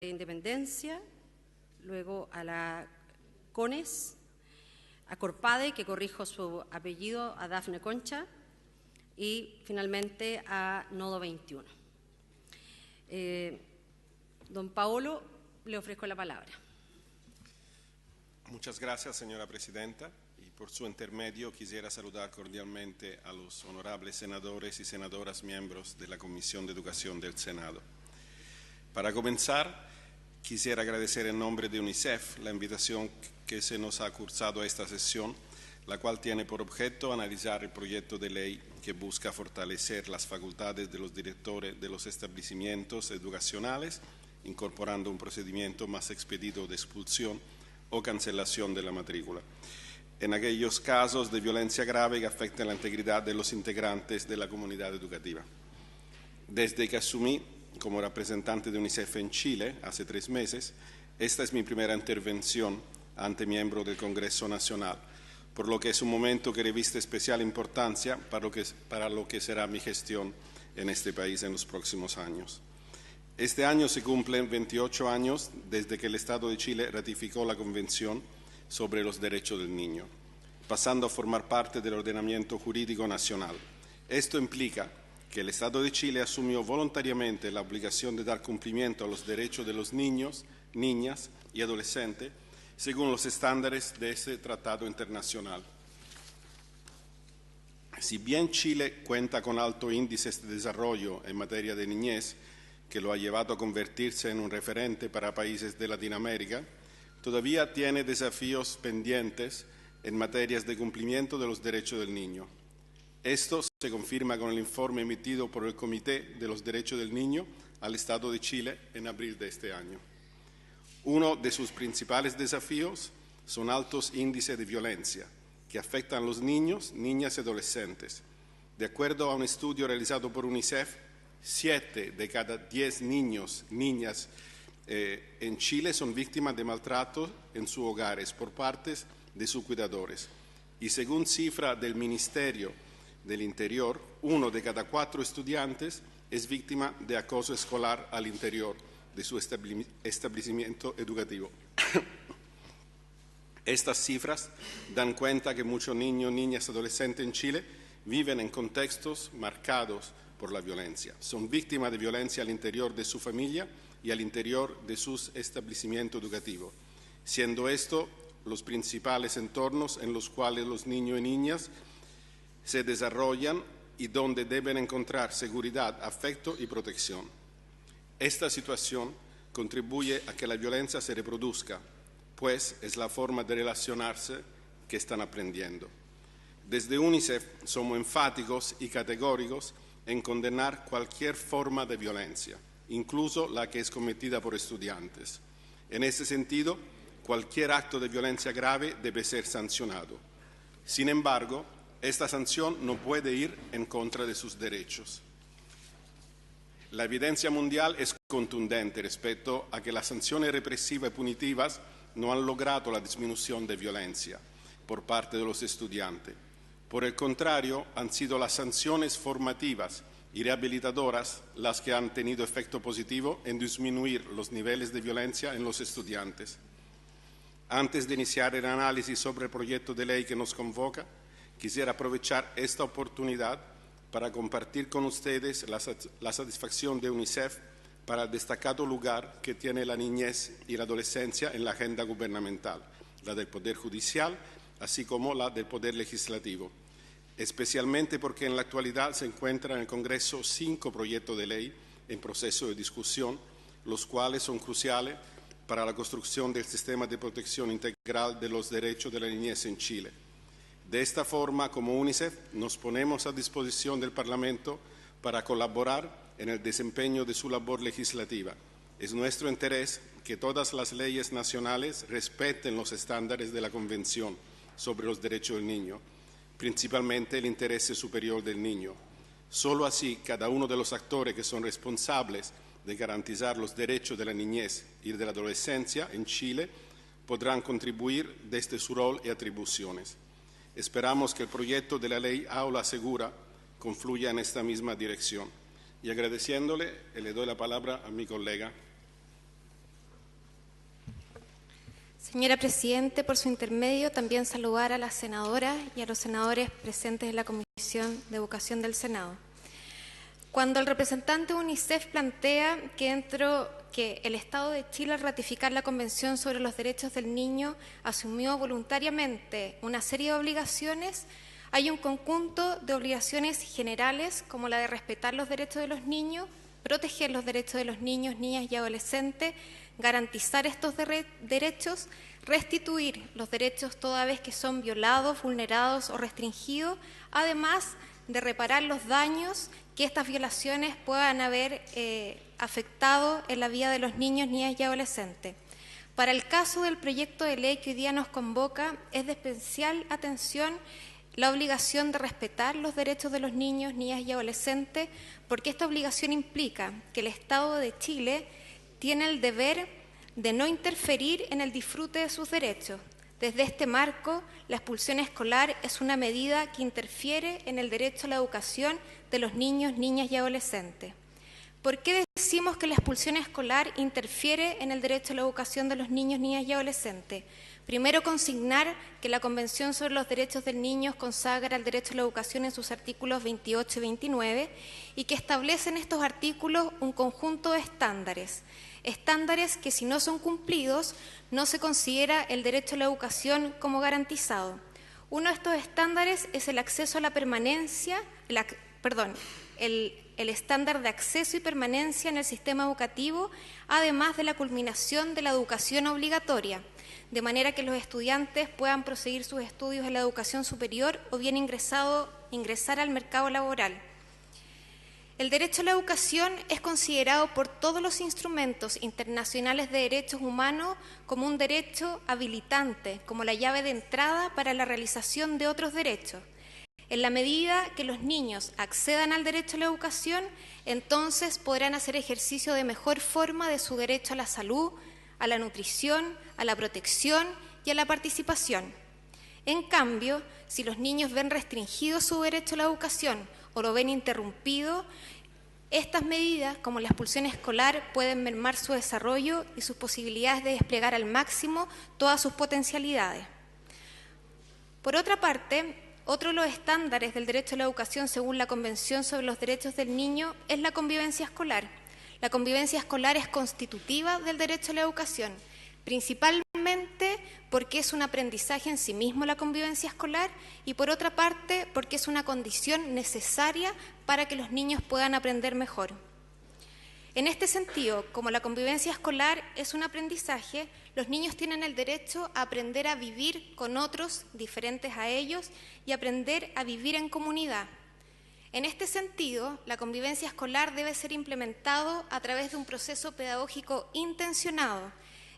Independencia, luego a la CONES, a Corpade, que corrijo su apellido, a Dafne Concha, y finalmente a Nodo 21. Don Paolo, le ofrezco la palabra. Muchas gracias, señora presidenta, y por su intermedio quisiera saludar cordialmente a los honorables senadores y senadoras miembros de la Comisión de Educación del Senado. Para comenzar, quisiera agradecer en nombre de UNICEF la invitación que se nos ha cursado a esta sesión, la cual tiene por objeto analizar el proyecto de ley que busca fortalecer las facultades de los directores de los establecimientos educacionales, incorporando un procedimiento más expedito de expulsión o cancelación de la matrícula, en aquellos casos de violencia grave que afecten la integridad de los integrantes de la comunidad educativa. Desde que asumí como representante de UNICEF en Chile hace 3 meses, esta es mi primera intervención ante miembro del Congreso Nacional, por lo que es un momento que reviste especial importancia para lo que será mi gestión en este país en los próximos años. Este año se cumplen 28 años desde que el Estado de Chile ratificó la Convención sobre los Derechos del Niño, pasando a formar parte del ordenamiento jurídico nacional. Esto implica que el Estado de Chile asumió voluntariamente la obligación de dar cumplimiento a los derechos de los niños, niñas y adolescentes según los estándares de ese tratado internacional. Si bien Chile cuenta con altos índices de desarrollo en materia de niñez, que lo ha llevado a convertirse en un referente para países de Latinoamérica, todavía tiene desafíos pendientes en materias de cumplimiento de los derechos del niño. Esto se confirma con el informe emitido por el Comité de los Derechos del Niño al Estado de Chile en abril de este año. Uno de sus principales desafíos son altos índices de violencia que afectan a los niños, niñas y adolescentes. De acuerdo a un estudio realizado por UNICEF, 7 de cada 10 niños, niñas en Chile son víctimas de maltrato en sus hogares por parte de sus cuidadores. Y según cifra del Ministerio del Interior, 1 de cada 4 estudiantes es víctima de acoso escolar al interior de su establecimiento educativo. Estas cifras dan cuenta que muchos niños, niñas y adolescentes en Chile viven en contextos marcados por la violencia. Son víctimas de violencia al interior de su familia y al interior de sus establecimientos educativos, siendo estos los principales entornos en los cuales los niños y niñas se desarrollan y donde deben encontrar seguridad, afecto y protección. Esta situación contribuye a que la violencia se reproduzca, pues es la forma de relacionarse que están aprendiendo. Desde UNICEF somos enfáticos y categóricos en condenar cualquier forma de violencia, incluso la que es cometida por estudiantes. En ese sentido, cualquier acto de violencia grave debe ser sancionado. Sin embargo, esta sanción no puede ir en contra de sus derechos. La evidencia mundial es contundente respecto a que las sanciones represivas y punitivas no han logrado la disminución de violencia por parte de los estudiantes. Por el contrario, han sido las sanciones formativas y rehabilitadoras las que han tenido efecto positivo en disminuir los niveles de violencia en los estudiantes. Antes de iniciar el análisis sobre el proyecto de ley que nos convoca, quisiera aprovechar esta oportunidad para compartir con ustedes la satisfacción de UNICEF para el destacado lugar que tiene la niñez y la adolescencia en la agenda gubernamental, la del Poder Judicial, así como la del Poder Legislativo, especialmente porque en la actualidad se encuentran en el Congreso 5 proyectos de ley en proceso de discusión, los cuales son cruciales para la construcción del sistema de protección integral de los derechos de la niñez en Chile. De esta forma, como UNICEF, nos ponemos a disposición del Parlamento para colaborar en el desempeño de su labor legislativa. Es nuestro interés que todas las leyes nacionales respeten los estándares de la Convención sobre los Derechos del Niño, principalmente el interés superior del niño. Solo así, cada uno de los actores que son responsables de garantizar los derechos de la niñez y de la adolescencia en Chile podrán contribuir desde su rol y atribuciones. Esperamos que el proyecto de la ley Aula Segura confluya en esta misma dirección. Y agradeciéndole, le doy la palabra a mi colega. Señora Presidente, por su intermedio, también saludar a la senadora y a los senadores presentes en la Comisión de Educación del Senado. Cuando el representante de UNICEF plantea que el Estado de Chile, al ratificar la Convención sobre los Derechos del Niño, asumió voluntariamente una serie de obligaciones, hay un conjunto de obligaciones generales, como la de respetar los derechos de los niños, proteger los derechos de los niños, niñas y adolescentes, garantizar estos derechos, restituir los derechos toda vez que son violados, vulnerados o restringidos, además de reparar los daños que estas violaciones puedan haber afectado en la vida de los niños, niñas y adolescentes. Para el caso del proyecto de ley que hoy día nos convoca, es de especial atención la obligación de respetar los derechos de los niños, niñas y adolescentes, porque esta obligación implica que el Estado de Chile tiene el deber de no interferir en el disfrute de sus derechos. Desde este marco, la expulsión escolar es una medida que interfiere en el derecho a la educación de los niños, niñas y adolescentes. ¿Por qué decimos que la expulsión escolar interfiere en el derecho a la educación de los niños, niñas y adolescentes? Primero, consignar que la Convención sobre los Derechos del Niño consagra el derecho a la educación en sus artículos 28 y 29 y que establece en estos artículos un conjunto de estándares que, si no son cumplidos, no se considera el derecho a la educación como garantizado. Uno de estos estándares es el acceso a la permanencia, el estándar de acceso y permanencia en el sistema educativo, además de la culminación de la educación obligatoria, de manera que los estudiantes puedan proseguir sus estudios en la educación superior o bien ingresar al mercado laboral. El derecho a la educación es considerado por todos los instrumentos internacionales de derechos humanos como un derecho habilitante, como la llave de entrada para la realización de otros derechos. En la medida que los niños accedan al derecho a la educación, entonces podrán hacer ejercicio de mejor forma de su derecho a la salud, a la nutrición, a la protección y a la participación. En cambio, si los niños ven restringido su derecho a la educación o lo ven interrumpido, estas medidas, como la expulsión escolar, pueden mermar su desarrollo y sus posibilidades de desplegar al máximo todas sus potencialidades. Por otra parte, otro de los estándares del derecho a la educación según la Convención sobre los Derechos del Niño es la convivencia escolar. La convivencia escolar es constitutiva del derecho a la educación, principalmente porque es un aprendizaje en sí mismo la convivencia escolar y por otra parte porque es una condición necesaria para que los niños puedan aprender mejor. En este sentido, como la convivencia escolar es un aprendizaje, los niños tienen el derecho a aprender a vivir con otros diferentes a ellos y aprender a vivir en comunidad. En este sentido, la convivencia escolar debe ser implementado a través de un proceso pedagógico intencionado,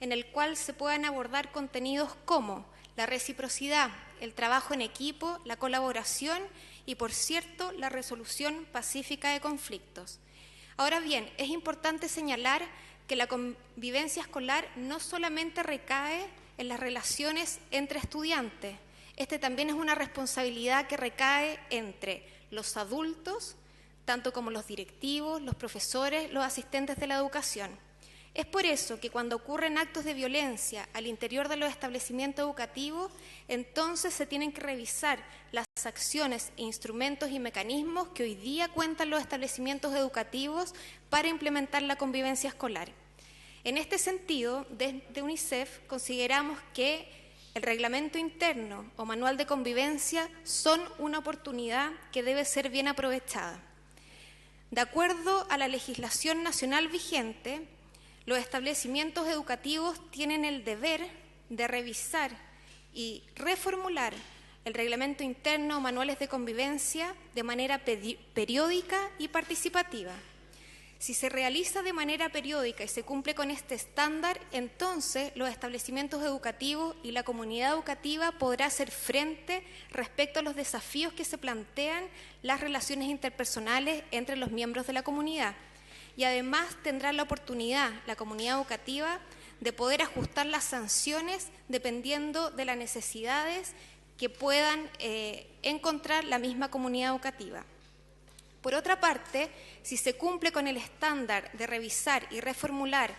en el cual se puedan abordar contenidos como la reciprocidad, el trabajo en equipo, la colaboración y, por cierto, la resolución pacífica de conflictos. Ahora bien, es importante señalar que la convivencia escolar no solamente recae en las relaciones entre estudiantes, también es una responsabilidad que recae entre los adultos, tanto como los directivos, los profesores, los asistentes de la educación. Es por eso que cuando ocurren actos de violencia al interior de los establecimientos educativos, entonces se tienen que revisar las acciones, instrumentos y mecanismos que hoy día cuentan los establecimientos educativos para implementar la convivencia escolar. En este sentido, desde UNICEF consideramos que el reglamento interno o manual de convivencia son una oportunidad que debe ser bien aprovechada. De acuerdo a la legislación nacional vigente, los establecimientos educativos tienen el deber de revisar y reformular el reglamento interno o manuales de convivencia de manera periódica y participativa. Si se realiza de manera periódica y se cumple con este estándar, entonces los establecimientos educativos y la comunidad educativa podrá hacer frente respecto a los desafíos que se plantean las relaciones interpersonales entre los miembros de la comunidad. Y además tendrá la oportunidad, la comunidad educativa, de poder ajustar las sanciones dependiendo de las necesidades que puedan encontrar la misma comunidad educativa. Por otra parte, si se cumple con el estándar de revisar y reformular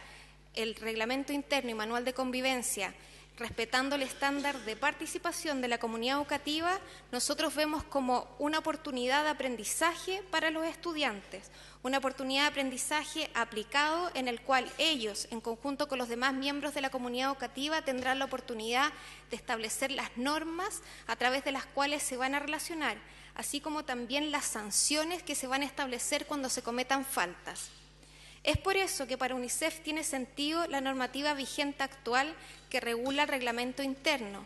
el reglamento interno y manual de convivencia, respetando el estándar de participación de la comunidad educativa, nosotros vemos como una oportunidad de aprendizaje para los estudiantes, una oportunidad de aprendizaje aplicado en el cual ellos, en conjunto con los demás miembros de la comunidad educativa, tendrán la oportunidad de establecer las normas a través de las cuales se van a relacionar, así como también las sanciones que se van a establecer cuando se cometan faltas. Es por eso que para UNICEF tiene sentido la normativa vigente actual que regula el reglamento interno,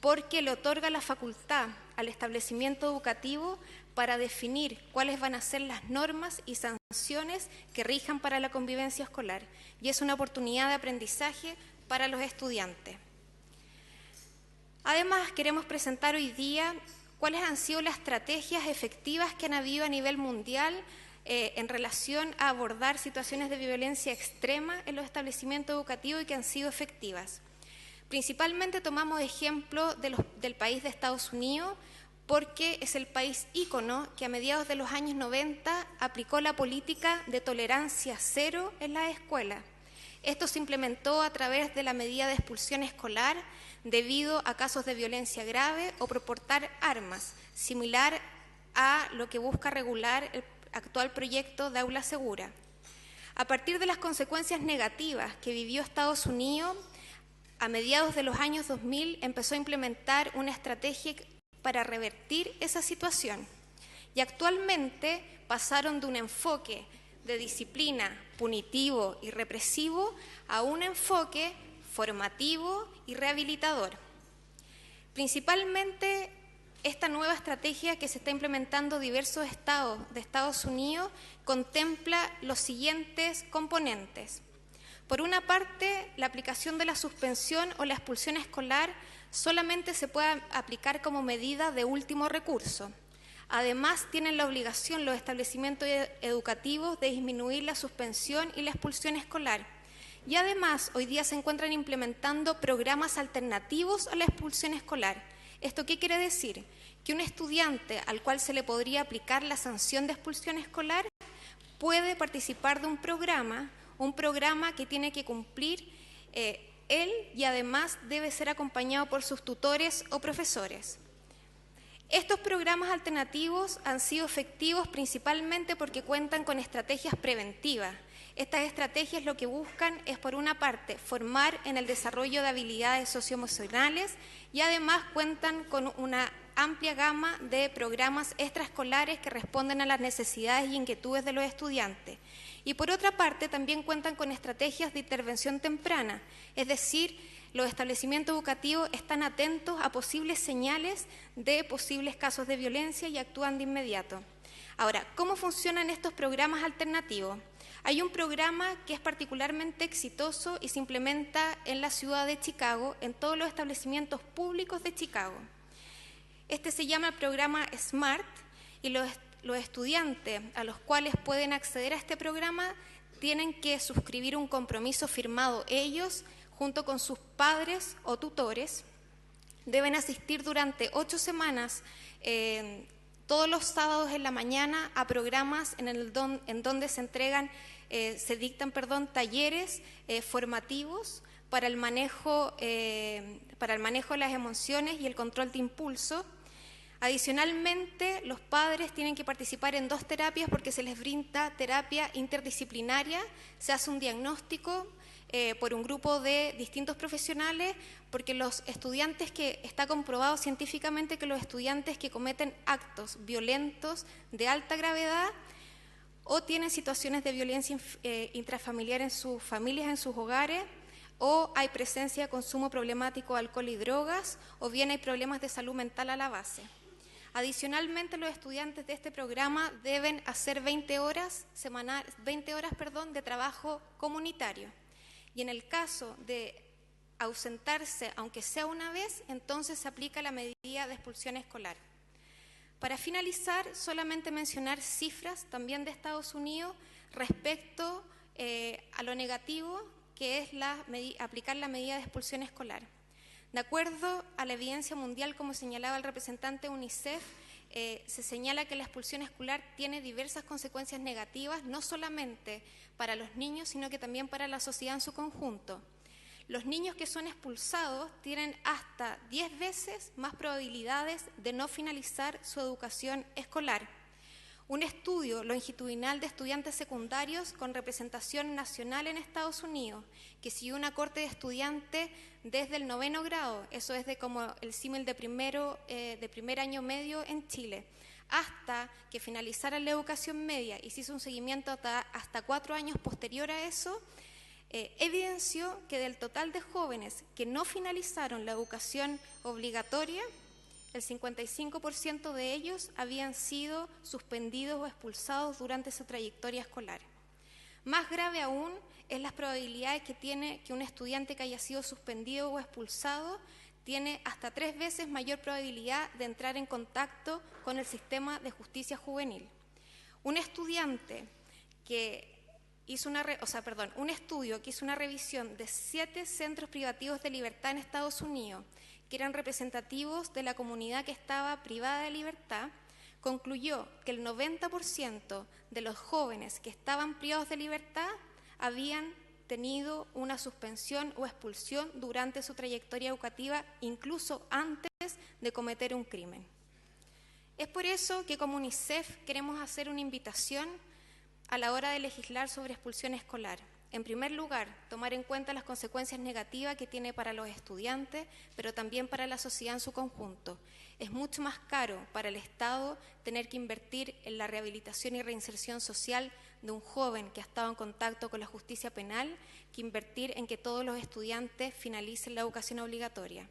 porque le otorga la facultad al establecimiento educativo para definir cuáles van a ser las normas y sanciones que rijan para la convivencia escolar, y es una oportunidad de aprendizaje para los estudiantes. Además, queremos presentar hoy día cuáles han sido las estrategias efectivas que han habido a nivel mundial en relación a abordar situaciones de violencia extrema en los establecimientos educativos y que han sido efectivas. Principalmente tomamos ejemplo del país de Estados Unidos, porque es el país ícono que a mediados de los años 90 aplicó la política de tolerancia cero en las escuelas. Esto se implementó a través de la medida de expulsión escolar debido a casos de violencia grave o por portar armas, similar a lo que busca regular el actual proyecto de aula segura. A partir de las consecuencias negativas que vivió Estados Unidos, a mediados de los años 2000 empezó a implementar una estrategia para revertir esa situación. Y actualmente pasaron de un enfoque de disciplina punitivo y represivo a un enfoque formativo y rehabilitador. Principalmente, esta nueva estrategia que se está implementando en diversos estados de Estados Unidos contempla los siguientes componentes. Por una parte, la aplicación de la suspensión o la expulsión escolar solamente se puede aplicar como medida de último recurso. Además, tienen la obligación los establecimientos educativos de disminuir la suspensión y la expulsión escolar. Y además, hoy día se encuentran implementando programas alternativos a la expulsión escolar. ¿Esto qué quiere decir? Que un estudiante al cual se le podría aplicar la sanción de expulsión escolar puede participar de un programa que tiene que cumplir él y además debe ser acompañado por sus tutores o profesores. Estos programas alternativos han sido efectivos principalmente porque cuentan con estrategias preventivas. Estas estrategias lo que buscan es, por una parte, formar en el desarrollo de habilidades socioemocionales y además cuentan con una amplia gama de programas extraescolares que responden a las necesidades y inquietudes de los estudiantes. Y por otra parte, también cuentan con estrategias de intervención temprana, es decir, los establecimientos educativos están atentos a posibles señales de posibles casos de violencia y actúan de inmediato. Ahora, ¿cómo funcionan estos programas alternativos? Hay un programa que es particularmente exitoso y se implementa en la ciudad de Chicago, en todos los establecimientos públicos de Chicago. Este se llama el programa SMART y los estudiantes a los cuales pueden acceder a este programa tienen que suscribir un compromiso firmado ellos junto con sus padres o tutores. Deben asistir durante 8 semanas todos los sábados en la mañana a programas en donde se dictan talleres formativos para el manejo de las emociones y el control de impulso. Adicionalmente, los padres tienen que participar en 2 terapias porque se les brinda terapia interdisciplinaria, se hace un diagnóstico por un grupo de distintos profesionales, porque está comprobado científicamente que los estudiantes que cometen actos violentos de alta gravedad o tienen situaciones de violencia intrafamiliar en sus familias, en sus hogares, o hay presencia de consumo problemático de alcohol y drogas, o bien hay problemas de salud mental a la base. Adicionalmente, los estudiantes de este programa deben hacer 20 horas de trabajo comunitario. Y en el caso de ausentarse, aunque sea una vez, entonces se aplica la medida de expulsión escolar. Para finalizar, solamente mencionar cifras también de Estados Unidos respecto a lo negativo que es aplicar la medida de expulsión escolar. De acuerdo a la evidencia mundial, como señalaba el representante de UNICEF, se señala que la expulsión escolar tiene diversas consecuencias negativas, no solamente para los niños, sino que también para la sociedad en su conjunto. Los niños que son expulsados tienen hasta 10 veces más probabilidades de no finalizar su educación escolar. Un estudio longitudinal de estudiantes secundarios con representación nacional en Estados Unidos, que siguió una corte de estudiantes desde el 9º grado, eso es de como el símil de primer año medio en Chile, hasta que finalizara la educación media y se hizo un seguimiento hasta 4 años posterior a eso, evidenció que del total de jóvenes que no finalizaron la educación obligatoria, el 55% de ellos habían sido suspendidos o expulsados durante su trayectoria escolar. Más grave aún es las probabilidades que tiene que un estudiante que haya sido suspendido o expulsado tiene hasta 3 veces mayor probabilidad de entrar en contacto con el sistema de justicia juvenil. Un estudiante que un estudio que hizo una revisión de 7 centros privativos de libertad en Estados Unidos, que eran representativos de la comunidad que estaba privada de libertad, concluyó que el 90% de los jóvenes que estaban privados de libertad habían tenido una suspensión o expulsión durante su trayectoria educativa, incluso antes de cometer un crimen. Es por eso que como UNICEF queremos hacer una invitación a la hora de legislar sobre expulsión escolar. En primer lugar, tomar en cuenta las consecuencias negativas que tiene para los estudiantes, pero también para la sociedad en su conjunto. Es mucho más caro para el Estado tener que invertir en la rehabilitación y reinserción social de un joven que ha estado en contacto con la justicia penal que invertir en que todos los estudiantes finalicen la educación obligatoria.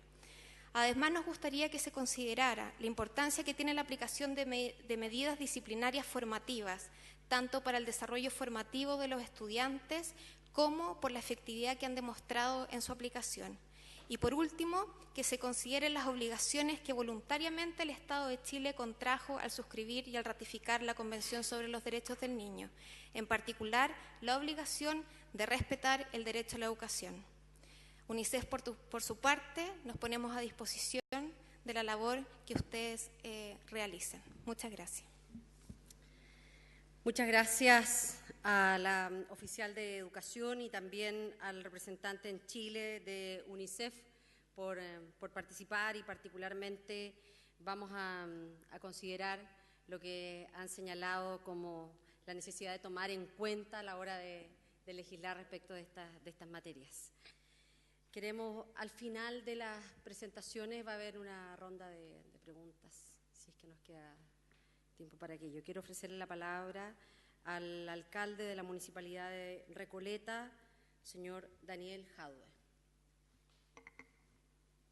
Además, nos gustaría que se considerara la importancia que tiene la aplicación de medidas disciplinarias formativas, tanto para el desarrollo formativo de los estudiantes como por la efectividad que han demostrado en su aplicación. Y por último, que se consideren las obligaciones que voluntariamente el Estado de Chile contrajo al suscribir y al ratificar la Convención sobre los Derechos del Niño, en particular la obligación de respetar el derecho a la educación. UNICEF, por su parte, nos ponemos a disposición de la labor que ustedes realicen. Muchas gracias. Muchas gracias a la oficial de Educación y también al representante en Chile de UNICEF por participar, y particularmente vamos a considerar lo que han señalado como la necesidad de tomar en cuenta a la hora de legislar respecto de estas materias. Queremos, al final de las presentaciones va a haber una ronda de preguntas, si es que nos queda tiempo para aquello. Quiero ofrecerle la palabra al alcalde de la Municipalidad de Recoleta, señor Daniel Jadue.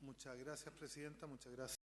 Muchas gracias, presidenta. Muchas gracias.